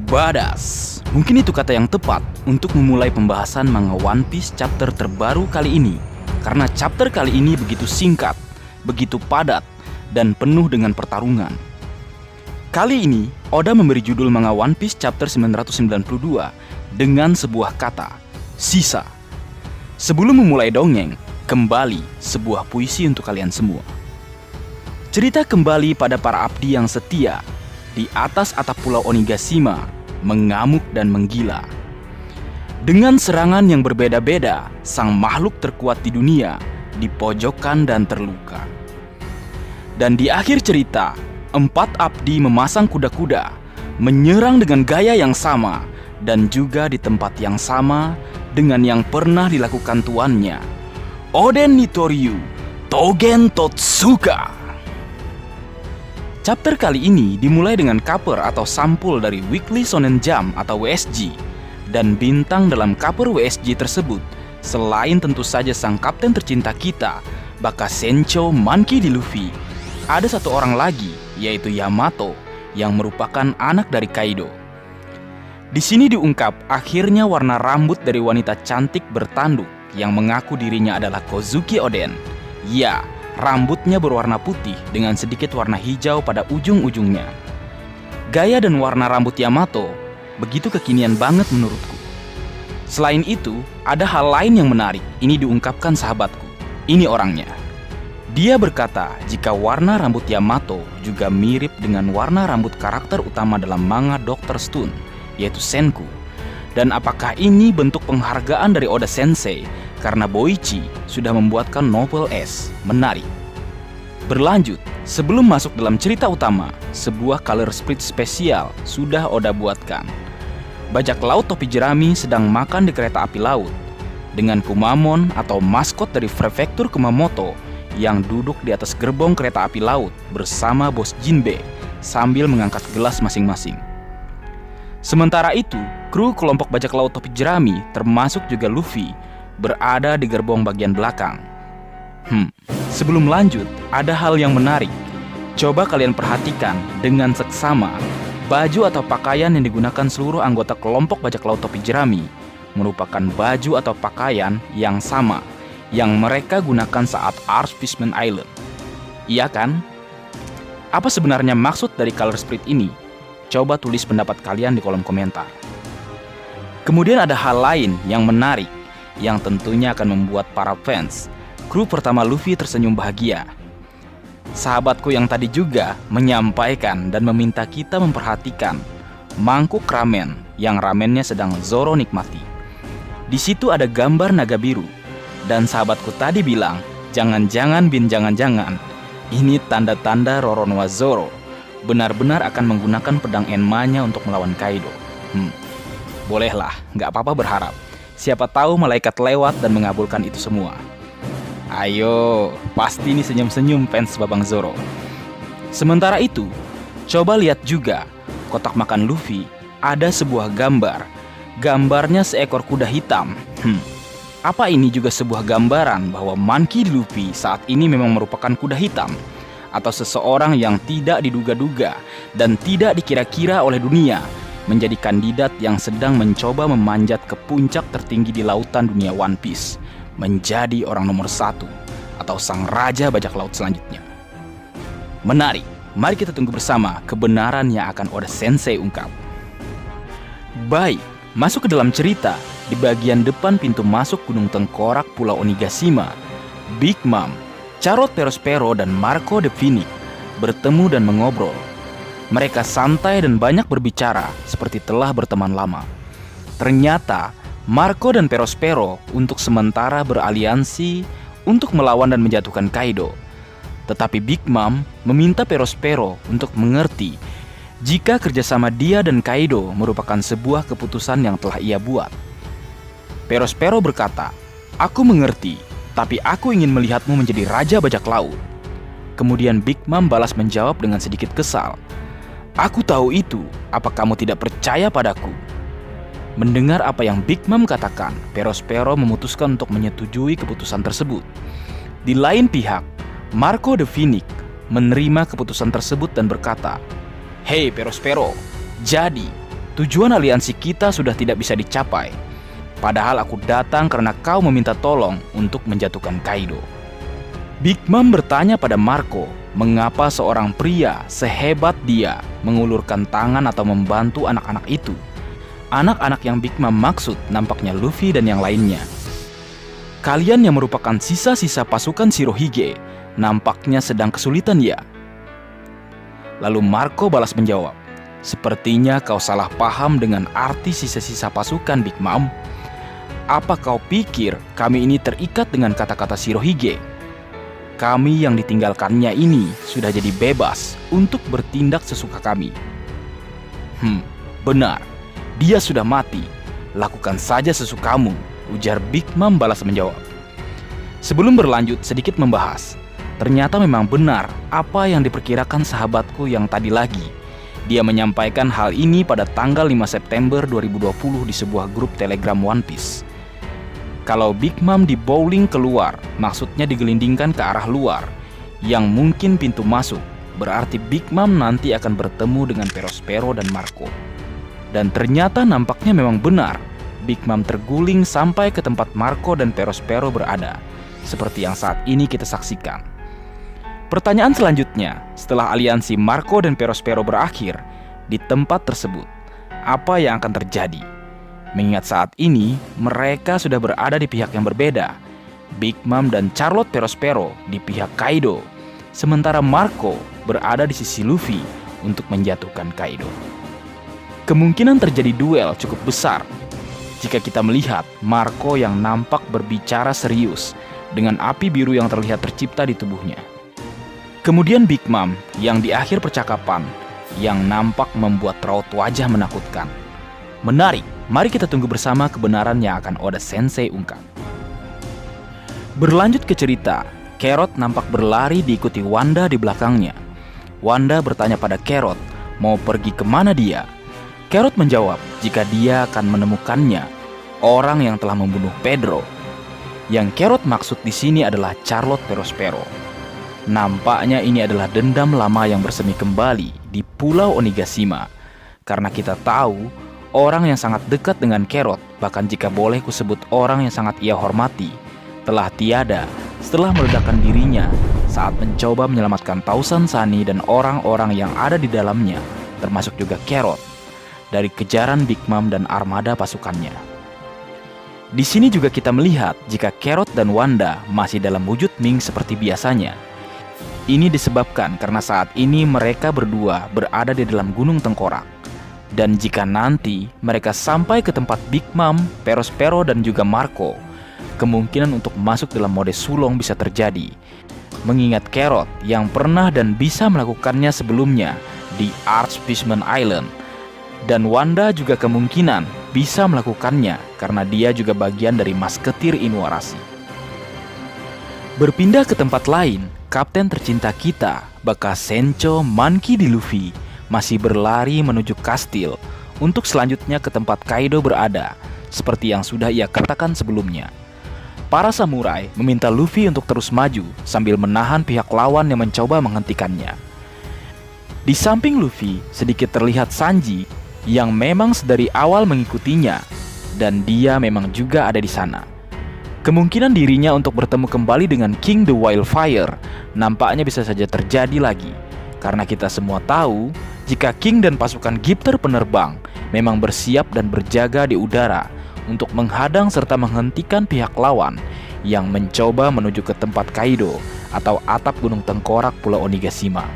Badass, mungkin itu kata yang tepat untuk memulai pembahasan manga One Piece chapter terbaru kali ini. Karena chapter kali ini begitu singkat, begitu padat, dan penuh dengan pertarungan. Kali ini, Oda memberi judul manga One Piece chapter 992 dengan sebuah kata, sisa. Sebelum memulai dongeng, kembali sebuah puisi untuk kalian semua. Cerita kembali pada para abdi yang setia di atas atap pulau Onigashima, mengamuk dan menggila. Dengan serangan yang berbeda-beda, sang makhluk terkuat di dunia dipojokkan dan terluka. Dan di akhir cerita, 4 abdi memasang kuda-kuda, menyerang dengan gaya yang sama dan juga di tempat yang sama dengan yang pernah dilakukan tuannya, Oden Nitoryu Tougen Totsuka. Chapter kali ini dimulai dengan cover atau sampul dari Weekly Shonen Jump atau WSJ. Dan bintang dalam cover WSJ tersebut, selain tentu saja sang kapten tercinta kita, Baka Sencho Monkey D. Luffy, ada satu orang lagi, yaitu Yamato, yang merupakan anak dari Kaido. Di sini diungkap akhirnya warna rambut dari wanita cantik bertanduk yang mengaku dirinya adalah Kozuki Oden. Ya, rambutnya berwarna putih dengan sedikit warna hijau pada ujung-ujungnya. Gaya dan warna rambut Yamato begitu kekinian banget menurutku. Selain itu, ada hal lain yang menarik. Ini diungkapkan sahabatku. Ini orangnya. Dia berkata jika warna rambut Yamato juga mirip dengan warna rambut karakter utama dalam manga Dr. Stone, yaitu Senku. Dan apakah ini bentuk penghargaan dari Oda Sensei karena Boichi sudah membuatkan novel S? Menarik. Berlanjut, sebelum masuk dalam cerita utama, sebuah color split spesial sudah Oda buatkan. Bajak laut topi jerami sedang makan di kereta api laut dengan Kumamon atau maskot dari prefektur Kumamoto yang duduk di atas gerbong kereta api laut bersama bos Jinbe sambil mengangkat gelas masing-masing. Sementara itu, kru kelompok bajak laut topi jerami termasuk juga Luffy berada di gerbong bagian belakang. Sebelum lanjut, ada hal yang menarik. Coba kalian perhatikan dengan seksama, baju atau pakaian yang digunakan seluruh anggota kelompok bajak laut topi jerami merupakan baju atau pakaian yang sama yang mereka gunakan saat Arch Fishman Island. Iya kan? Apa sebenarnya maksud dari color split ini? Coba tulis pendapat kalian di kolom komentar. Kemudian ada hal lain yang menarik yang tentunya akan membuat para fans kru pertama Luffy tersenyum bahagia. Sahabatku yang tadi juga menyampaikan dan meminta kita memperhatikan mangkuk ramen yang ramennya sedang Zoro nikmati. Di situ ada gambar naga biru. Dan sahabatku tadi bilang, jangan-jangan ini tanda-tanda Roronoa Zoro benar-benar akan menggunakan pedang Enma-nya untuk melawan Kaido. Bolehlah, nggak apa-apa berharap. Siapa tahu malaikat lewat dan mengabulkan itu semua. Ayo, pasti ini senyum-senyum fans Babang Zoro. Sementara itu, coba lihat juga kotak makan Luffy ada sebuah gambar. Gambarnya seekor kuda hitam. Apa ini juga sebuah gambaran bahwa Monkey D. Luffy saat ini memang merupakan kuda hitam? Atau seseorang yang tidak diduga-duga dan tidak dikira-kira oleh dunia menjadi kandidat yang sedang mencoba memanjat ke puncak tertinggi di lautan dunia One Piece, menjadi orang nomor 1 atau sang raja bajak laut selanjutnya. Menarik, mari kita tunggu bersama kebenaran yang akan Oda Sensei ungkap. Baik, masuk ke dalam cerita. Di bagian depan pintu masuk Gunung Tengkorak Pulau Onigashima, Big Mom, Carrot Perospero dan Marco de Phoenix bertemu dan mengobrol. Mereka santai dan banyak berbicara seperti telah berteman lama. Ternyata Marco dan Perospero untuk sementara beraliansi untuk melawan dan menjatuhkan Kaido. Tetapi Big Mom meminta Perospero untuk mengerti jika kerjasama dia dan Kaido merupakan sebuah keputusan yang telah ia buat. Perospero berkata, "Aku mengerti, tapi aku ingin melihatmu menjadi raja bajak laut." Kemudian Big Mom balas menjawab dengan sedikit kesal, "Aku tahu itu, apa kamu tidak percaya padaku?" Mendengar apa yang Big Mom katakan, Perospero memutuskan untuk menyetujui keputusan tersebut. Di lain pihak, Marco de Phoenix menerima keputusan tersebut dan berkata, "Hei Perospero, jadi Tujuan aliansi kita sudah tidak bisa dicapai. Padahal aku datang karena kau meminta tolong untuk menjatuhkan Kaido." Big Mom bertanya pada Marco, mengapa seorang pria sehebat dia mengulurkan tangan atau membantu anak-anak itu. Anak-anak yang Big Mom maksud nampaknya Luffy dan yang lainnya. "Kalian yang merupakan sisa-sisa pasukan Shirohige nampaknya sedang kesulitan ya?" Lalu Marco balas menjawab, "Sepertinya kau salah paham dengan arti sisa-sisa pasukan, Big Mom. Apa kau pikir kami ini terikat dengan kata-kata Shirohige? Kami yang ditinggalkannya ini sudah jadi bebas untuk bertindak sesuka kami." Benar, dia sudah mati. Lakukan saja sesukamu," ujar Big Mom balas menjawab. Sebelum berlanjut sedikit membahas, ternyata memang benar apa yang diperkirakan sahabatku yang tadi lagi. Dia menyampaikan hal ini pada tanggal 5 September 2020 di sebuah grup Telegram One Piece. Kalau Big Mom di bowling keluar, maksudnya digelindingkan ke arah luar, yang mungkin pintu masuk, berarti Big Mom nanti akan bertemu dengan Perospero dan Marco. Dan ternyata nampaknya memang benar, Big Mom terguling sampai ke tempat Marco dan Perospero berada, seperti yang saat ini kita saksikan. Pertanyaan selanjutnya, setelah aliansi Marco dan Perospero berakhir di tempat tersebut, apa yang akan terjadi? Mengingat saat ini mereka sudah berada di pihak yang berbeda. Big Mom dan Charlotte Perospero di pihak Kaido, sementara Marco berada di sisi Luffy untuk menjatuhkan Kaido. Kemungkinan terjadi duel cukup besar jika kita melihat Marco yang nampak berbicara serius dengan api biru yang terlihat tercipta di tubuhnya. Kemudian Big Mom yang di akhir percakapan yang nampak membuat raut wajah menakutkan. Menarik, mari kita tunggu bersama kebenaran yang akan Oda Sensei ungkap. Berlanjut ke cerita, Carrot nampak berlari diikuti Wanda di belakangnya. Wanda bertanya pada Carrot, mau pergi kemana dia? Carrot menjawab jika dia akan menemukannya, orang yang telah membunuh Pedro. Yang Carrot maksud di sini adalah Charlotte Perospero. Nampaknya ini adalah dendam lama yang bersemi kembali di Pulau Onigashima. Karena kita tahu, orang yang sangat dekat dengan Carrot, bahkan jika boleh kusebut orang yang sangat ia hormati, telah tiada setelah meledakkan dirinya saat mencoba menyelamatkan Tausan Sunny dan orang-orang yang ada di dalamnya, termasuk juga Carrot, dari kejaran Big Mom dan armada pasukannya. Di sini juga kita melihat jika Carrot dan Wanda masih dalam wujud Ming seperti biasanya. Ini disebabkan karena saat ini mereka berdua berada di dalam Gunung Tengkorak. Dan jika nanti mereka sampai ke tempat Big Mom, Perospero dan juga Marco, kemungkinan untuk masuk dalam mode sulong bisa terjadi. Mengingat Carrot yang pernah dan bisa melakukannya sebelumnya di Archfishman Island. Dan Wanda juga kemungkinan bisa melakukannya karena dia juga bagian dari Masketir Inuarashi. Berpindah ke tempat lain, kapten tercinta kita, bekas Sencho Monkey D. Luffy, masih berlari menuju kastil untuk selanjutnya ke tempat Kaido berada, seperti yang sudah ia katakan sebelumnya. Para samurai meminta Luffy untuk terus maju sambil menahan pihak lawan yang mencoba menghentikannya. Di samping Luffy, sedikit terlihat Sanji yang memang sedari awal mengikutinya, dan dia memang juga ada di sana. Kemungkinan dirinya untuk bertemu kembali dengan King the Wildfire nampaknya bisa saja terjadi lagi, karena kita semua tahu jika King dan pasukan Gipter penerbang memang bersiap dan berjaga di udara untuk menghadang serta menghentikan pihak lawan yang mencoba menuju ke tempat Kaido atau atap Gunung Tengkorak Pulau Onigashima.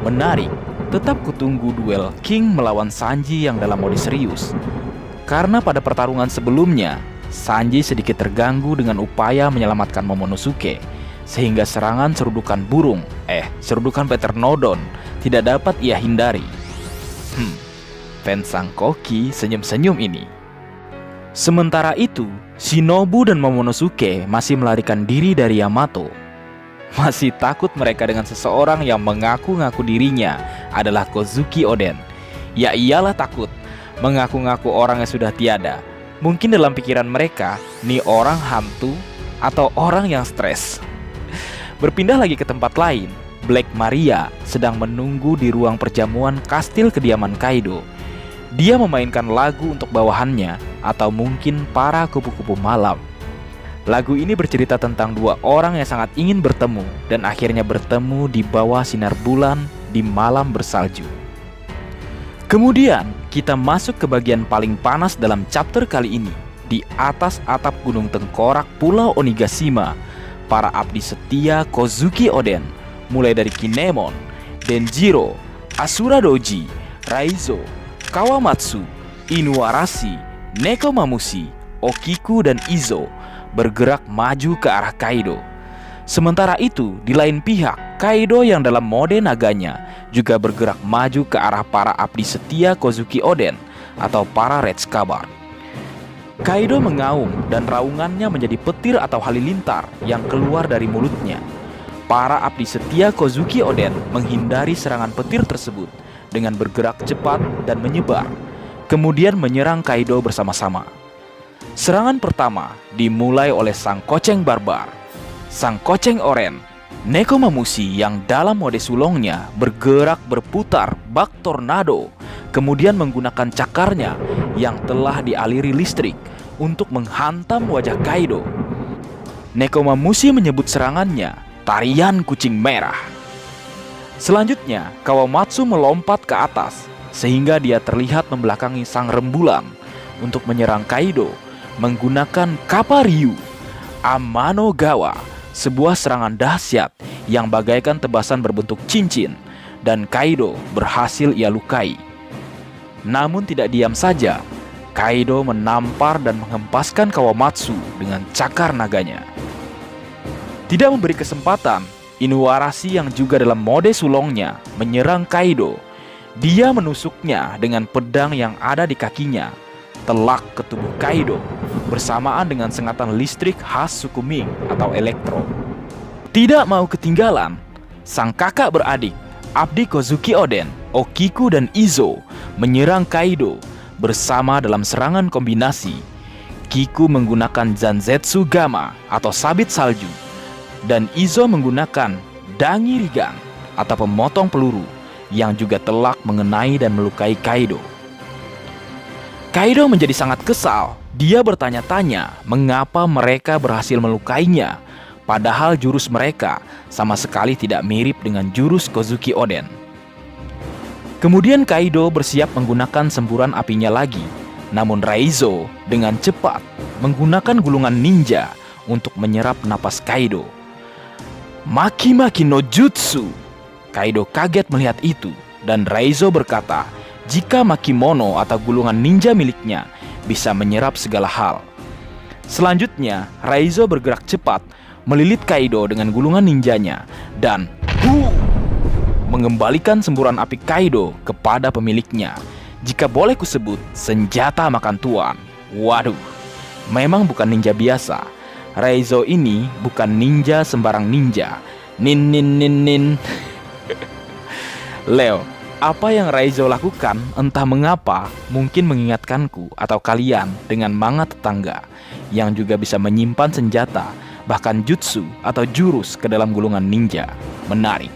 Menarik, tetap kutunggu duel King melawan Sanji yang dalam mode serius. Karena pada pertarungan sebelumnya, Sanji sedikit terganggu dengan upaya menyelamatkan Momonosuke, sehingga serangan serudukan Peternodon tidak dapat ia hindari. Fans Sang Koki senyum-senyum ini. Sementara itu, Shinobu dan Momonosuke masih melarikan diri dari Yamato. Masih takut mereka dengan seseorang yang mengaku-ngaku dirinya adalah Kozuki Oden. Ya iyalah takut, mengaku-ngaku orang yang sudah tiada. Mungkin dalam pikiran mereka, nih orang hantu atau orang yang stres. Berpindah lagi ke tempat lain, Black Maria sedang menunggu di ruang perjamuan kastil kediaman Kaido. Dia memainkan lagu untuk bawahannya atau mungkin para kupu-kupu malam. Lagu ini bercerita tentang dua orang yang sangat ingin bertemu dan akhirnya bertemu di bawah sinar bulan di malam bersalju. Kemudian kita masuk ke bagian paling panas dalam chapter kali ini. Di atas atap gunung tengkorak Pulau Onigashima, para abdi setia Kozuki Oden, mulai dari Kinemon, Denjiro, Asura Doji, Raizo, Kawamatsu, Inuarashi, Nekomamushi, Okiku, dan Izo bergerak maju ke arah Kaido. Sementara itu, di lain pihak, Kaido yang dalam mode naganya juga bergerak maju ke arah para abdi setia Kozuki Oden atau para Red Scabbard. Kaido mengaum dan raungannya menjadi petir atau halilintar yang keluar dari mulutnya. Para abdi setia Kozuki Oden menghindari serangan petir tersebut dengan bergerak cepat dan menyebar, kemudian menyerang Kaido bersama-sama. Serangan pertama dimulai oleh sang koceng barbar. Sang koceng oren, Nekomamushi, yang dalam mode sulongnya bergerak berputar bak tornado, kemudian menggunakan cakarnya yang telah dialiri listrik untuk menghantam wajah Kaido. Nekomamushi menyebut serangannya tarian kucing merah. Selanjutnya, Kawamatsu melompat ke atas sehingga dia terlihat membelakangi sang rembulan untuk menyerang Kaido menggunakan Kappa Ryu Amano Gawa, sebuah serangan dahsyat yang bagaikan tebasan berbentuk cincin, dan Kaido berhasil ia lukai. Namun tidak diam saja, Kaido menampar dan menghempaskan Kawamatsu dengan cakar naganya. Tidak memberi kesempatan, Inuarashi yang juga dalam mode sulongnya menyerang Kaido. Dia menusuknya dengan pedang yang ada di kakinya, telak ke tubuh Kaido, bersamaan dengan sengatan listrik khas suku Ming atau elektro. Tidak mau ketinggalan, sang kakak beradik, abdi Kozuki Oden, Okiku, dan Izo menyerang Kaido bersama dalam serangan kombinasi. Kiku menggunakan Zanzetsu Gamma atau sabit salju, dan Izo menggunakan Dangi Rigan atau pemotong peluru yang juga telak mengenai dan melukai Kaido. Kaido menjadi sangat kesal. Dia bertanya-tanya mengapa mereka berhasil melukainya, padahal jurus mereka sama sekali tidak mirip dengan jurus Kozuki Oden. Kemudian Kaido bersiap menggunakan semburan apinya lagi, namun Raizo dengan cepat menggunakan gulungan ninja untuk menyerap napas Kaido. Maki-maki no jutsu. Kaido kaget melihat itu, dan Raizo berkata jika Makimono atau gulungan ninja miliknya bisa menyerap segala hal. Selanjutnya, Raizo bergerak cepat melilit Kaido dengan gulungan ninjanya dan mengembalikan semburan api Kaido kepada pemiliknya. Jika boleh kusebut, senjata makan tuan. Waduh, memang bukan ninja biasa. Raizo ini bukan ninja sembarang ninja. Nin nin nin nin. Leo, apa yang Raizo lakukan entah mengapa mungkin mengingatkanku atau kalian dengan manga tetangga yang juga bisa menyimpan senjata, bahkan jutsu atau jurus ke dalam gulungan ninja. Menarik.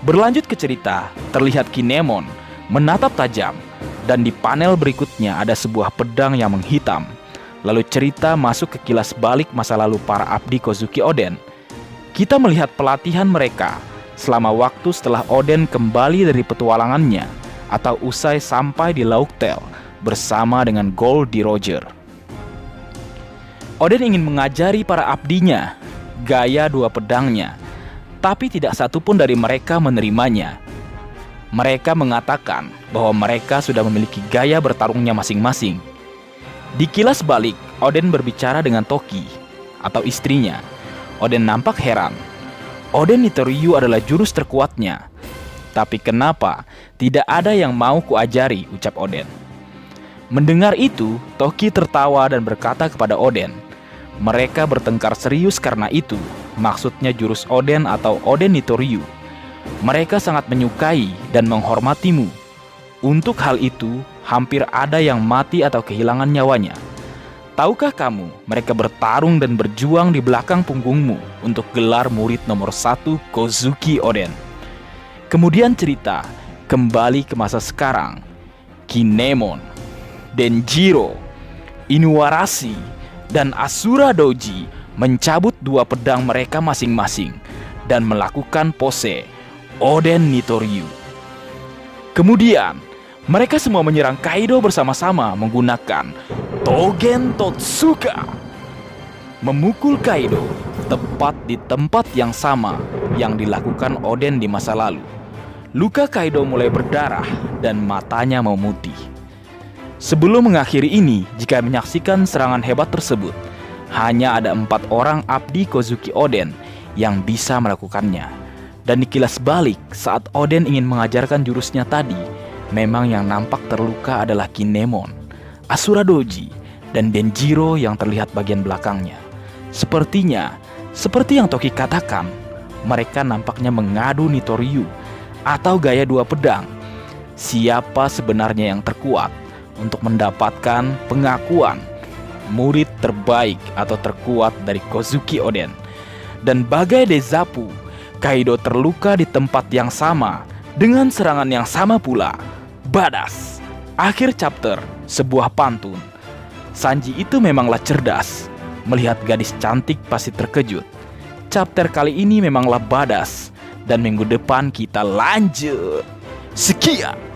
Berlanjut ke cerita, terlihat Kinemon menatap tajam, dan di panel berikutnya ada sebuah pedang yang menghitam. Lalu cerita masuk ke kilas balik masa lalu para abdi Kozuki Oden. Kita melihat pelatihan mereka selama waktu setelah Oden kembali dari petualangannya atau usai sampai di Laugtel bersama dengan Goldie Roger. Oden ingin mengajari para abdinya gaya dua pedangnya, tapi tidak satupun dari mereka menerimanya. Mereka mengatakan bahwa mereka sudah memiliki gaya bertarungnya masing-masing. Di kilas balik, Oden berbicara dengan Toki atau istrinya. Oden nampak heran. Oden Nitoryu adalah jurus terkuatnya. Tapi kenapa tidak ada yang mau kuajari, ucap Oden. Mendengar itu, Toki tertawa dan berkata kepada Oden, mereka bertengkar serius karena itu, maksudnya jurus Oden atau Oden Nitoryu. Mereka sangat menyukai dan menghormatimu. Untuk hal itu, hampir ada yang mati atau kehilangan nyawanya. Tahukah kamu, mereka bertarung dan berjuang di belakang punggungmu untuk gelar murid nomor 1 Kozuki Oden. Kemudian cerita kembali ke masa sekarang. Kinemon, Denjiro, Inuarashi, dan Asura Doji mencabut dua pedang mereka masing-masing dan melakukan pose Oden Nitoryu. Kemudian, mereka semua menyerang Kaido bersama-sama menggunakan Tougen Totsuka, memukul Kaido tepat di tempat yang sama yang dilakukan Oden di masa lalu. Luka Kaido mulai berdarah dan matanya memutih. Sebelum mengakhiri ini, jika menyaksikan serangan hebat tersebut, hanya ada 4 orang abdi Kozuki Oden yang bisa melakukannya. Dan dikilas balik saat Oden ingin mengajarkan jurusnya tadi, memang yang nampak terluka adalah Kinemon, Asura Doji, dan Denjiro yang terlihat bagian belakangnya. Sepertinya, seperti yang Toki katakan, mereka nampaknya mengadu Nitoryu atau gaya dua pedang. Siapa sebenarnya yang terkuat untuk mendapatkan pengakuan murid terbaik atau terkuat dari Kozuki Oden. Dan bagai Dezapu, Kaido terluka di tempat yang sama dengan serangan yang sama pula. Badass. Akhir chapter, sebuah pantun. Sanji itu memanglah cerdas. Melihat gadis cantik pasti terkejut. Chapter kali ini memanglah badass. Dan minggu depan kita lanjut. Sekian.